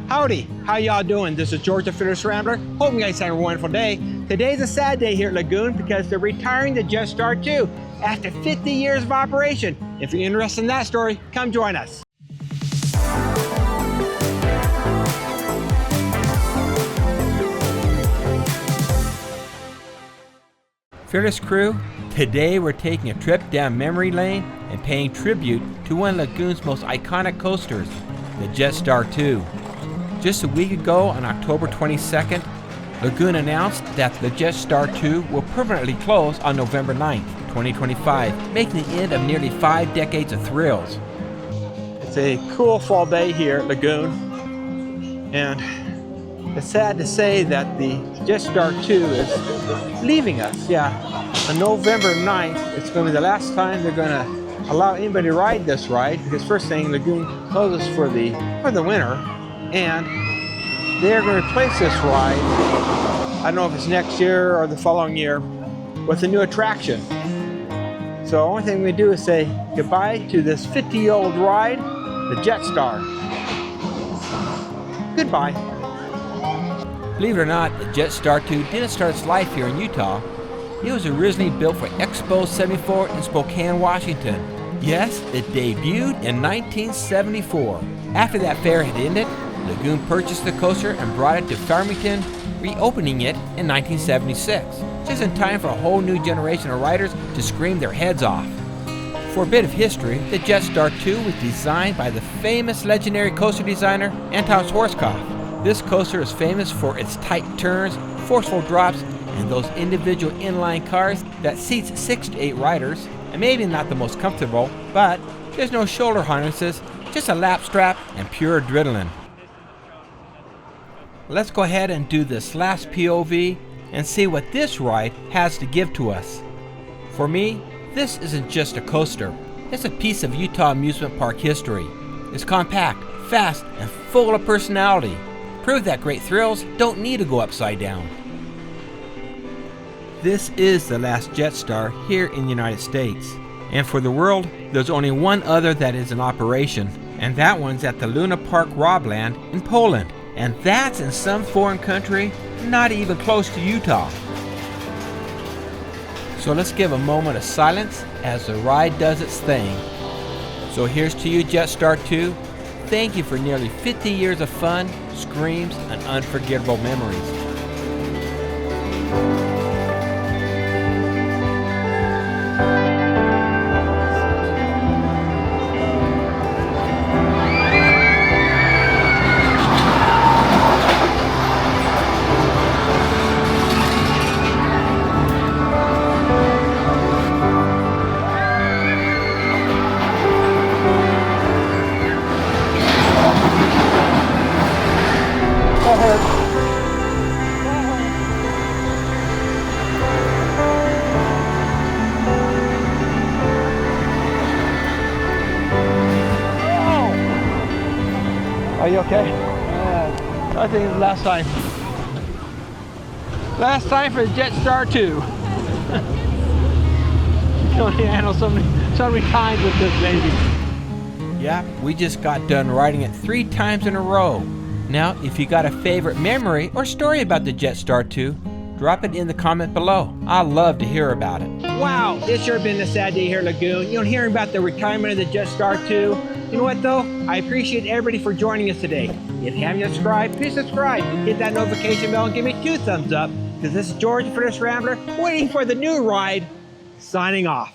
Howdy, how y'all doing? This is George the Fearless Rambler. Hope you guys have a wonderful day. Today's a sad day here at Lagoon because they're retiring the Jetstar 2 after 50 years of operation. If you're interested in that story, come join us. Fearless crew, today we're taking a trip down memory lane and paying tribute to one of Lagoon's most iconic coasters, the Jetstar 2. Just a week ago, on October 22nd, Lagoon announced that the Jetstar 2 will permanently close on November 9th, 2025, making the end of nearly 5 decades of thrills. It's a cool fall day here at Lagoon, and it's sad to say that the Jetstar 2 is leaving us. On November 9th, it's going to be the last time they're going to allow anybody to ride this ride, because first thing, Lagoon closes for the winter. And they're going to replace this ride, I don't know if it's next year or the following year, with a new attraction. So the only thing we do is say goodbye to this 50-year-old ride, the Jetstar. Goodbye. Believe it or not, the Jetstar 2 didn't start its life here in Utah. It was originally built for Expo 74 in Spokane, Washington. Yes, it debuted in 1974. After that fair had ended, Lagoon purchased the coaster and brought it to Farmington, reopening it in 1976, just in time for a whole new generation of riders to scream their heads off. For a bit of history, the Jetstar 2 was designed by the famous legendary coaster designer Anton Schwarzkopf. This coaster is famous for its tight turns, forceful drops, and those individual inline cars that seats 6 to 8 riders, and maybe not the most comfortable, but there's no shoulder harnesses, just a lap strap and pure adrenaline. Let's go ahead and do this last POV and see what this ride has to give to us. For me, this isn't just a coaster. It's a piece of Utah amusement park history. It's compact, fast, and full of personality. Prove that great thrills don't need to go upside down. This is the last Jetstar here in the United States. And for the world, there's only one other that is in operation, and that one's at the Luna Park Robland in Poland. And that's in some foreign country, not even close to Utah. So let's give a moment of silence as the ride does its thing. So here's to you, Jetstar 2. Thank you for nearly 50 years of fun, screams, and unforgettable memories. Are you okay? I think it's the last time. Last time for the Jetstar 2. You can only handle so many times with this baby. Yeah, we just got done riding it 3 times in a row. Now, if you got a favorite memory or story about the Jetstar 2, drop it in the comment below. I'd love to hear about it. Wow, it's sure been a sad day here at Lagoon. Hearing about the retirement of the Jetstar 2. You know what though? I appreciate everybody for joining us today. If you haven't yet subscribed, please subscribe. Hit that notification bell and give me 2 thumbs up. Because this is George the Fearless Rambler, waiting for the new ride, signing off.